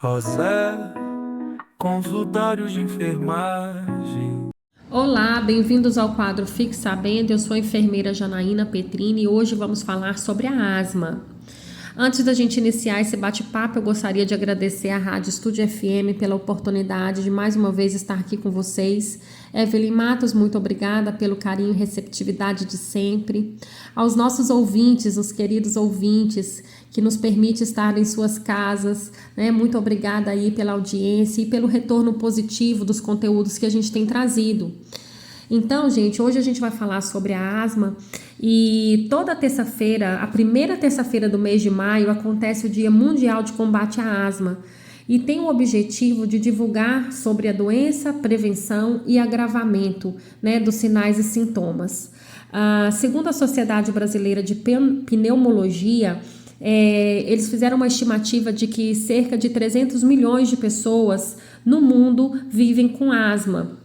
José, consultório de enfermagem. Olá, bem-vindos ao quadro Fique Sabendo. Eu sou a enfermeira Janaína Petrini e hoje vamos falar sobre a asma. Antes da gente iniciar esse bate-papo, eu gostaria de agradecer à Rádio Estúdio FM pela oportunidade de mais uma vez estar aqui com vocês. Evelyn Matos, muito obrigada pelo carinho e receptividade de sempre. Aos nossos ouvintes, os queridos ouvintes, que nos permite estar em suas casas, né? Muito obrigada aí pela audiência e pelo retorno positivo dos conteúdos que a gente tem trazido. Então, gente, hoje a gente vai falar sobre a asma e toda terça-feira, a primeira terça-feira do mês de maio, acontece o Dia Mundial de Combate à Asma e tem o objetivo de divulgar sobre a doença, prevenção e agravamento, né, dos sinais e sintomas. Segundo a Sociedade Brasileira de Pneumologia, eles fizeram uma estimativa de que cerca de 300 milhões de pessoas no mundo vivem com asma.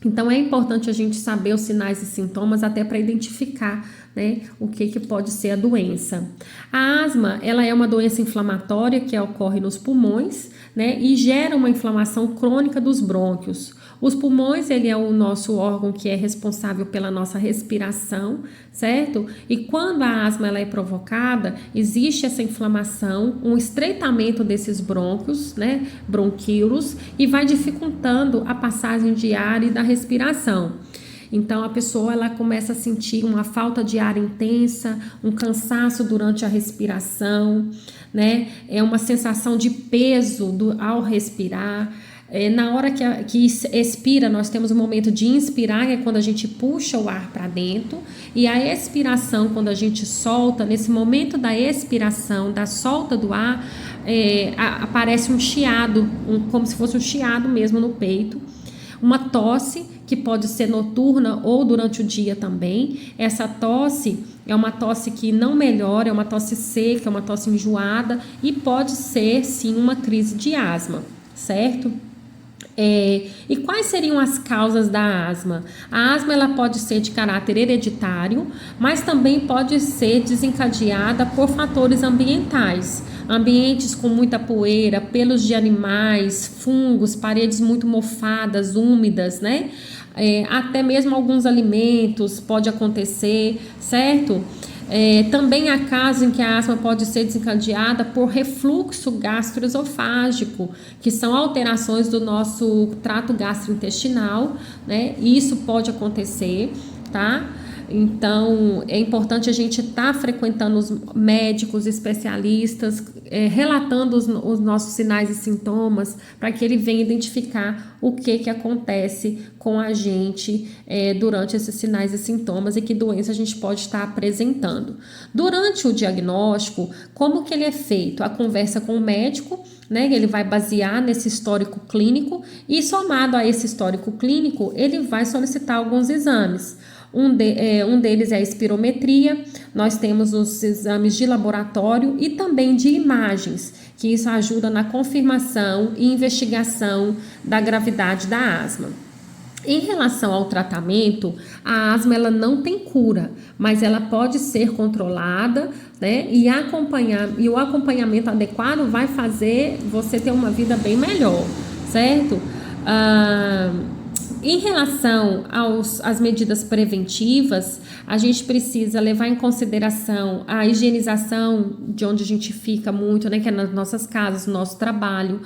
Então é importante a gente saber os sinais e sintomas até para identificar, né, o que pode ser a doença. A asma, ela é uma doença inflamatória que ocorre nos pulmões, né, e gera uma inflamação crônica dos brônquios. Os pulmões, ele é o nosso órgão que é responsável pela nossa respiração, certo? E quando a asma ela é provocada, existe essa inflamação, um estreitamento desses brônquios, né, bronquíolos, e vai dificultando a passagem de ar e da respiração. Então a pessoa ela começa a sentir uma falta de ar intensa, um cansaço durante a respiração, né? É uma sensação de peso ao respirar. Na hora que expira, nós temos o momento de inspirar, que é quando a gente puxa o ar para dentro, e a expiração, quando a gente solta. Nesse momento da expiração, da solta do ar, aparece um chiado, como se fosse um chiado mesmo no peito. Uma tosse, que pode ser noturna ou durante o dia também. Essa tosse é uma tosse que não melhora, é uma tosse seca, é uma tosse enjoada e pode ser sim uma crise de asma, certo? E quais seriam as causas da asma? A asma ela pode ser de caráter hereditário, mas também pode ser desencadeada por fatores ambientais. Ambientes com muita poeira, pelos de animais, fungos, paredes muito mofadas, úmidas, né? Até mesmo alguns alimentos pode acontecer, certo? Também há casos em que a asma pode ser desencadeada por refluxo gastroesofágico, que são alterações do nosso trato gastrointestinal, né? Isso pode acontecer, tá? Então, é importante a gente estar frequentando os médicos, especialistas, relatando os nossos sinais e sintomas, para que ele venha identificar o que acontece com a gente durante esses sinais e sintomas e que doença a gente pode estar apresentando. Durante o diagnóstico, como que ele é feito? A conversa com o médico, né, ele vai basear nesse histórico clínico e, somado a esse histórico clínico, ele vai solicitar alguns exames. Um deles é a espirometria, nós temos os exames de laboratório e também de imagens, que isso ajuda na confirmação e investigação da gravidade da asma. Em relação ao tratamento, a asma ela não tem cura, mas ela pode ser controlada, né? E o acompanhamento adequado vai fazer você ter uma vida bem melhor, certo? Em relação às medidas preventivas, a gente precisa levar em consideração a higienização de onde a gente fica muito, né, que é nas nossas casas, no nosso trabalho,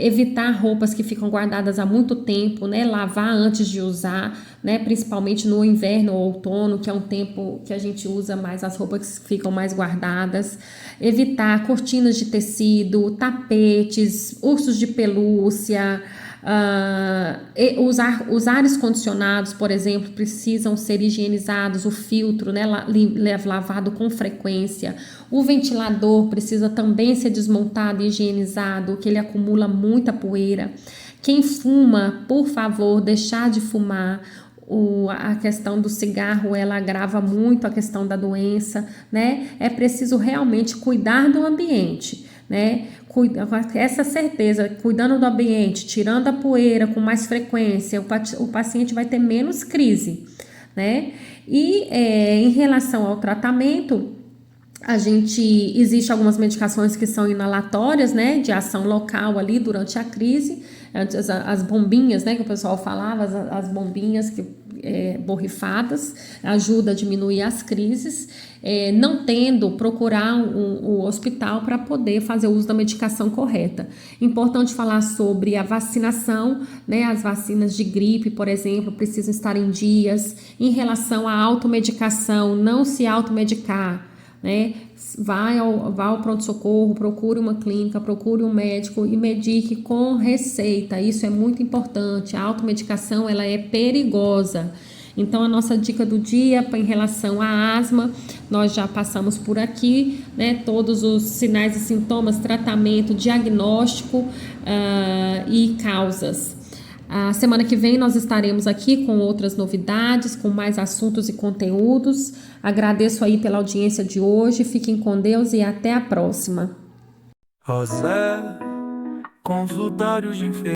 evitar roupas que ficam guardadas há muito tempo, né, lavar antes de usar, né, principalmente no inverno ou outono, que é um tempo que a gente usa mais as roupas que ficam mais guardadas, evitar cortinas de tecido, tapetes, ursos de pelúcia. Os ares condicionados, por exemplo, precisam ser higienizados, o filtro, né, lavado com frequência. O ventilador precisa também ser desmontado e higienizado, que ele acumula muita poeira. Quem fuma, por favor, deixar de fumar. A questão do cigarro, ela agrava muito a questão da doença, né? É preciso realmente cuidar do ambiente, né? Essa certeza, cuidando do ambiente, tirando a poeira com mais frequência, o paciente vai ter menos crise, né? E em relação ao tratamento, Existe algumas medicações que são inalatórias, né, de ação local ali durante a crise, as bombinhas, né, que o pessoal falava, as bombinhas borrifadas, ajuda a diminuir as crises, não tendo, procurar o hospital para poder fazer o uso da medicação correta. Importante falar sobre a vacinação, né, as vacinas de gripe, por exemplo, precisam estar em dias. Em relação à automedicação, não se automedicar, né? Vai ao pronto-socorro, procure uma clínica, procure um médico e medique com receita. Isso é muito importante. A automedicação, ela é perigosa. Então, a nossa dica do dia em relação à asma, nós já passamos por aqui, né? Todos os sinais e sintomas, tratamento, diagnóstico e causas. A semana que vem nós estaremos aqui com outras novidades, com mais assuntos e conteúdos. Agradeço aí pela audiência de hoje. Fiquem com Deus e até a próxima. José, consultório de enfermagem.